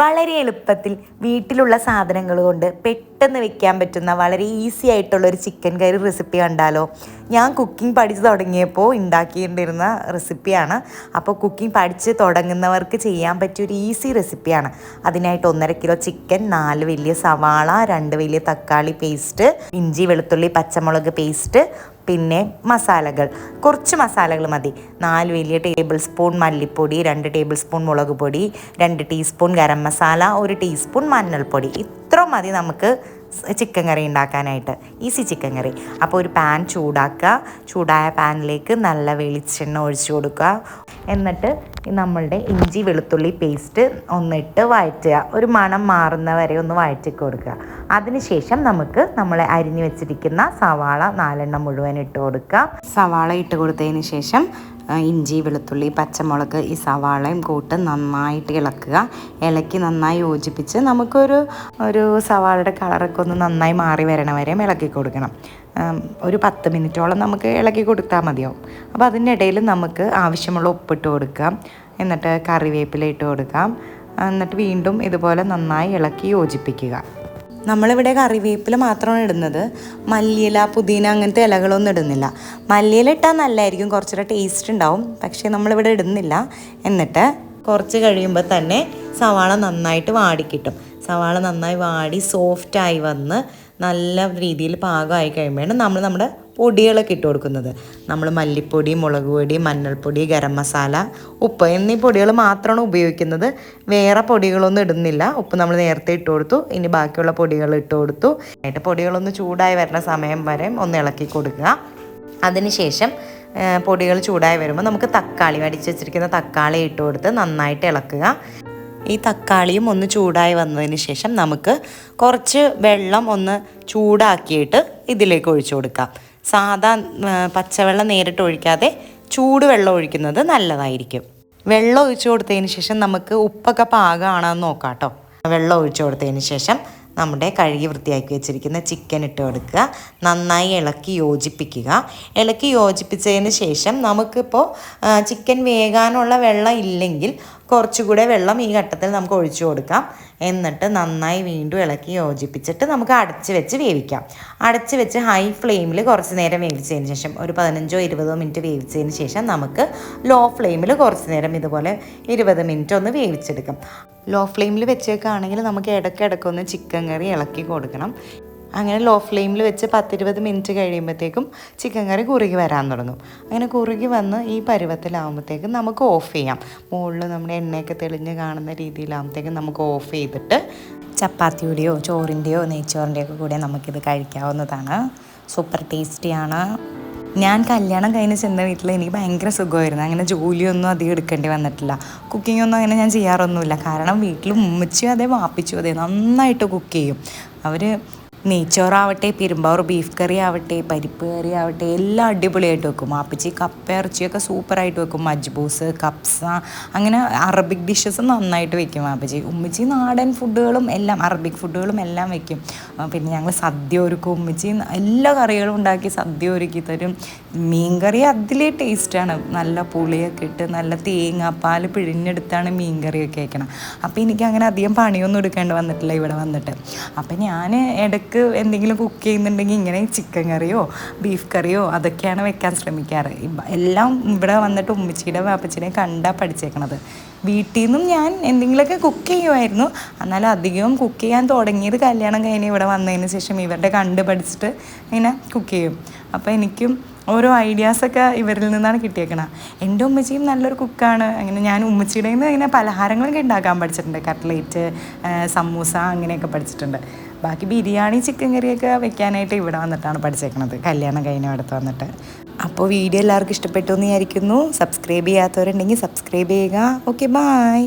വളരെ എളുപ്പത്തിൽ വീട്ടിലുള്ള സാധനങ്ങൾ കൊണ്ട് പെട്ടെന്ന് വെക്കാൻ പറ്റുന്ന വളരെ ഈസി ആയിട്ടുള്ളൊരു ചിക്കൻ കറി റെസിപ്പി കണ്ടാലോ? ഞാൻ കുക്കിംഗ് പഠിച്ച് തുടങ്ങിയപ്പോൾ ഉണ്ടാക്കിക്കൊണ്ടിരുന്ന റെസിപ്പിയാണ്. അപ്പോൾ കുക്കിംഗ് പഠിച്ച് തുടങ്ങുന്നവർക്ക് ചെയ്യാൻ പറ്റിയൊരു ഈസി റെസിപ്പിയാണ്. അതിനായിട്ട് 1.5 കിലോ ചിക്കൻ, 4 വലിയ സവാള, 2 വലിയ തക്കാളി പേസ്റ്റ്, ഇഞ്ചി വെളുത്തുള്ളി പച്ചമുളക് പേസ്റ്റ്, പിന്നെ മസാലകൾ കുറച്ച് മസാലകൾ മതി. 4 വലിയ ടേബിൾ സ്പൂൺ മല്ലിപ്പൊടി, 2 ടേബിൾ സ്പൂൺ മുളക് പൊടി, 2 ടീസ്പൂൺ ഗരം മസാല, 1 ടീസ്പൂൺ മഞ്ഞൾപ്പൊടി. ഇത്ര മതി നമുക്ക് ചിക്കൻ കറി ഉണ്ടാക്കാനായിട്ട്, ഈസി ചിക്കൻ കറി. അപ്പോൾ ഒരു പാൻ ചൂടാക്കുക. ചൂടായ പാനിലേക്ക് നല്ല വെളിച്ചെണ്ണ ഒഴിച്ചു കൊടുക്കുക. എന്നിട്ട് നമ്മളുടെ ഇഞ്ചി വെളുത്തുള്ളി പേസ്റ്റ് ഒന്നിട്ട് വഴറ്റുക. ഒരു മണം മാറുന്ന വരെ ഒന്ന് വഴറ്റി കൊടുക്കുക. അതിനുശേഷം നമുക്ക് നമ്മൾ അരിഞ്ഞു വെച്ചിരിക്കുന്ന സവാള 4 മുഴുവൻ ഇട്ട് കൊടുക്കുക. സവാള ഇട്ട് കൊടുത്തതിന് ശേഷം ഇഞ്ചി വെളുത്തുള്ളി പച്ചമുളക് ഈ സവാളയും കൂട്ട് നന്നായിട്ട് ഇളക്കി നന്നായി യോജിപ്പിച്ച് നമുക്കൊരു സവാളയുടെ കളറൊക്കെ ഒന്ന് നന്നായി മാറി വരണ വരെ ഇളക്കി കൊടുക്കണം. ഒരു 10 മിനിറ്റോളം നമുക്ക് ഇളക്കി കൊടുത്താൽ മതിയാവും. അപ്പോൾ അതിൻ്റെ ഇടയിൽ നമുക്ക് ആവശ്യമുള്ള ഉപ്പിട്ട് കൊടുക്കാം. എന്നിട്ട് കറിവേപ്പില ഇട്ട് കൊടുക്കാം. എന്നിട്ട് വീണ്ടും ഇതുപോലെ നന്നായി ഇളക്കി യോജിപ്പിക്കുക. നമ്മളിവിടെ കറിവേപ്പില മാത്രമാണ് ഇടുന്നത്. മല്ലിയില പുതിന അങ്ങനത്തെ ഇലകളൊന്നും ഇടുന്നില്ല. മല്ലിയില ഇട്ടാൽ നല്ലതായിരിക്കും, കുറച്ചുകൂടെ ടേസ്റ്റ് ഉണ്ടാവും. പക്ഷേ നമ്മളിവിടെ ഇടുന്നില്ല. എന്നിട്ട് കുറച്ച് കഴിയുമ്പോൾ തന്നെ സവാള നന്നായിട്ട് വാടിക്കിട്ടും. സവാള നന്നായി വാടി സോഫ്റ്റായി വന്ന് നല്ല രീതിയിൽ പാകമായി കഴിയുമ്പോഴാണ് നമ്മൾ നമ്മുടെ പൊടികളൊക്കെ ഇട്ട് കൊടുക്കുന്നത്. നമ്മൾ മല്ലിപ്പൊടി, മുളക് പൊടി, മഞ്ഞൾപ്പൊടി, ഗരം മസാല, ഉപ്പ് എന്നീ പൊടികൾ മാത്രമാണ് ഉപയോഗിക്കുന്നത്. വേറെ പൊടികളൊന്നും ഇടുന്നില്ല. ഉപ്പ് നമ്മൾ നേരത്തെ ഇട്ട് കൊടുത്തു. ഇനി ബാക്കിയുള്ള പൊടികൾ ഇട്ട് കൊടുത്തു. എന്നിട്ട് പൊടികളൊന്ന് ചൂടായി വരുന്ന സമയം വരെ ഒന്ന് ഇളക്കി കൊടുക്കുക. അതിനുശേഷം പൊടികൾ ചൂടായി വരുമ്പോൾ നമുക്ക് തക്കാളി, വടിച്ച് വെച്ചിരിക്കുന്ന തക്കാളി ഇട്ട് കൊടുത്ത് നന്നായിട്ട് ഇളക്കുക. ഈ തക്കാളിയും ഒന്ന് ചൂടായി വന്നതിന് ശേഷം നമുക്ക് കുറച്ച് വെള്ളം ഒന്ന് ചൂടാക്കിയിട്ട് ഇതിലേക്ക് ഒഴിച്ചു കൊടുക്കാം. സാധാ പച്ചവെള്ളം നേരിട്ട് ഒഴിക്കാതെ ചൂടുവെള്ളം ഒഴിക്കുന്നത് നല്ലതായിരിക്കും. വെള്ളം ഒഴിച്ചു കൊടുത്തതിന് ശേഷം നമുക്ക് ഉപ്പൊക്കെ പാകമാണെന്ന് നോക്കാം കേട്ടോ. വെള്ളം ഒഴിച്ചു കൊടുത്തതിന് ശേഷം നമ്മുടെ കഴുകി വൃത്തിയാക്കി വെച്ചിരിക്കുന്ന ചിക്കൻ ഇട്ട് കൊടുക്കുക. നന്നായി ഇളക്കി യോജിപ്പിക്കുക. ഇളക്കി യോജിപ്പിച്ചതിന് ശേഷം നമുക്കിപ്പോൾ ചിക്കൻ വേകാനുള്ള വെള്ളം ഇല്ലെങ്കിൽ കുറച്ചുകൂടെ വെള്ളം ഈ ഘട്ടത്തിൽ നമുക്ക് ഒഴിച്ചു കൊടുക്കാം. എന്നിട്ട് നന്നായി വീണ്ടും ഇളക്കി യോജിപ്പിച്ചിട്ട് നമുക്ക് അടച്ച് വെച്ച് വേവിക്കാം. അടച്ച് വെച്ച് ഹൈ ഫ്ലെയിമിൽ കുറച്ച് നേരം വേവിച്ചതിന് ശേഷം ഒരു 15-20 മിനിറ്റ് വേവിച്ചതിന് ശേഷം നമുക്ക് ലോ ഫ്ലെയിമിൽ കുറച്ച് നേരം ഇതുപോലെ 20 മിനിറ്റ് ഒന്ന് വേവിച്ചെടുക്കാം. ലോ ഫ്ലെയിമിൽ വെച്ചേക്കാണെങ്കിൽ നമുക്ക് ഇടയ്ക്കിടയ്ക്കൊന്ന് ചിക്കൻ കറി ഇളക്കി കൊടുക്കണം. അങ്ങനെ ലോ ഫ്ലെയിമിൽ വെച്ച് 10-20 മിനിറ്റ് കഴിയുമ്പോഴത്തേക്കും ചിക്കൻ കറി കുറുകി വരാൻ തുടങ്ങും. അങ്ങനെ കുറുകി വന്ന് ഈ പരുവത്തിലാകുമ്പോഴത്തേക്കും നമുക്ക് ഓഫ് ചെയ്യാം. മുകളിൽ നമ്മുടെ എണ്ണയൊക്കെ തെളിഞ്ഞ് കാണുന്ന രീതിയിലാകുമ്പോഴത്തേക്കും നമുക്ക് ഓഫ് ചെയ്തിട്ട് ചപ്പാത്തിയുടെയോ ചോറിൻ്റെയോ നെയ്ച്ചോറിൻ്റെയോ ഒക്കെ കൂടെ നമുക്കിത് കഴിക്കാവുന്നതാണ്. സൂപ്പർ ടേസ്റ്റിയാണ്. ഞാൻ കല്യാണം കഴിഞ്ഞ് ചെന്ന വീട്ടിൽ എനിക്ക് ഭയങ്കര സുഖമായിരുന്നു. അങ്ങനെ ജോലിയൊന്നും അധികം എടുക്കേണ്ടി വന്നിട്ടില്ല. കുക്കിങ്ങൊന്നും അങ്ങനെ ഞാൻ ചെയ്യാറൊന്നുമില്ല. കാരണം വീട്ടിൽ ഉമ്മച്ചിയും അതെ വാപ്പിച്ചും അതെ നന്നായിട്ട് കുക്ക് ചെയ്യും. അവർ നെയ്ച്ചോറാവട്ടെ, പെരുമ്പാവൂർ ബീഫ് കറി ആവട്ടെ, പരിപ്പ് കറി ആവട്ടെ എല്ലാം അടിപൊളിയായിട്ട് വെക്കും. ആപ്പിച്ചി കപ്പ ഇറച്ചിയൊക്കെ സൂപ്പറായിട്ട് വെക്കും. മജ്ബൂസ്, കപ്സ, അങ്ങനെ അറബിക് ഡിഷസ് നന്നായിട്ട് വെക്കും ആപ്പിച്ചി. ഉമ്മച്ചി നാടൻ ഫുഡുകളും എല്ലാം അറബിക് ഫുഡുകളും എല്ലാം വെക്കും. പിന്നെ ഞങ്ങൾ സദ്യ ഒരുക്കും. ഉമ്മച്ചി എല്ലാ കറികളും ഉണ്ടാക്കി സദ്യ ഒരുക്കി തരും. മീൻകറി അതിലേ ടേസ്റ്റാണ്. നല്ല പുളിയൊക്കെ ഇട്ട് നല്ല തേങ്ങാപ്പാൽ പിഴിഞ്ഞെടുത്താണ് മീൻകറിയൊക്കെ വയ്ക്കണം. അപ്പോൾ എനിക്ക് അങ്ങനെ അധികം പണിയൊന്നും എടുക്കേണ്ടി വന്നിട്ടില്ല ഇവിടെ വന്നിട്ട്. അപ്പം ഞാൻ ഇടയ്ക്ക് എന്തെങ്കിലും കുക്ക് ചെയ്യുന്നുണ്ടെങ്കിൽ ഇങ്ങനെ ചിക്കൻ കറിയോ ബീഫ് കറിയോ അതൊക്കെയാണ് വെക്കാൻ ശ്രമിക്കാറ്. എല്ലാം ഇവിടെ വന്നിട്ട് ഉമ്മച്ചിയുടെ വാപ്പച്ചിയുടെയും കണ്ടാണ് പഠിച്ചേക്കണത്. വീട്ടിൽ നിന്നും ഞാൻ എന്തെങ്കിലുമൊക്കെ കുക്ക് ചെയ്യുമായിരുന്നു. എന്നാലും അധികവും കുക്ക് ചെയ്യാൻ തുടങ്ങിയത് കല്യാണം കഴിഞ്ഞ് ഇവിടെ വന്നതിന് ശേഷം ഇവരുടെ കണ്ട് പഠിച്ചിട്ട് ഇങ്ങനെ കുക്ക് ചെയ്യും. അപ്പോൾ എനിക്കും ഓരോ ഐഡിയാസൊക്കെ ഇവരിൽ നിന്നാണ് കിട്ടിയേക്കണത്. എൻ്റെ ഉമ്മച്ചിയും നല്ലൊരു കുക്കാണ്. അങ്ങനെ ഞാൻ ഉമ്മച്ചിയുടെ നിന്ന് ഇങ്ങനെ പലഹാരങ്ങളൊക്കെ ഉണ്ടാക്കാൻ പഠിച്ചിട്ടുണ്ട്. കട്ട്ലേറ്റ്, സമൂസ അങ്ങനെയൊക്കെ പഠിച്ചിട്ടുണ്ട്. ബാക്കി ബിരിയാണി ചിക്കൻ കറിയൊക്കെ വെക്കാനായിട്ട് ഇവിടെ വന്നിട്ടാണ് പഠിച്ചേക്കണത്, കല്യാണം കഴിഞ്ഞ അടുത്ത് വന്നിട്ട്. അപ്പോൾ വീഡിയോ എല്ലാവർക്കും ഇഷ്ടപ്പെട്ടു എന്ന് വിചാരിക്കുന്നു. സബ്സ്ക്രൈബ് ചെയ്യാത്തവരുണ്ടെങ്കിൽ സബ്സ്ക്രൈബ് ചെയ്യുക. Okay, by.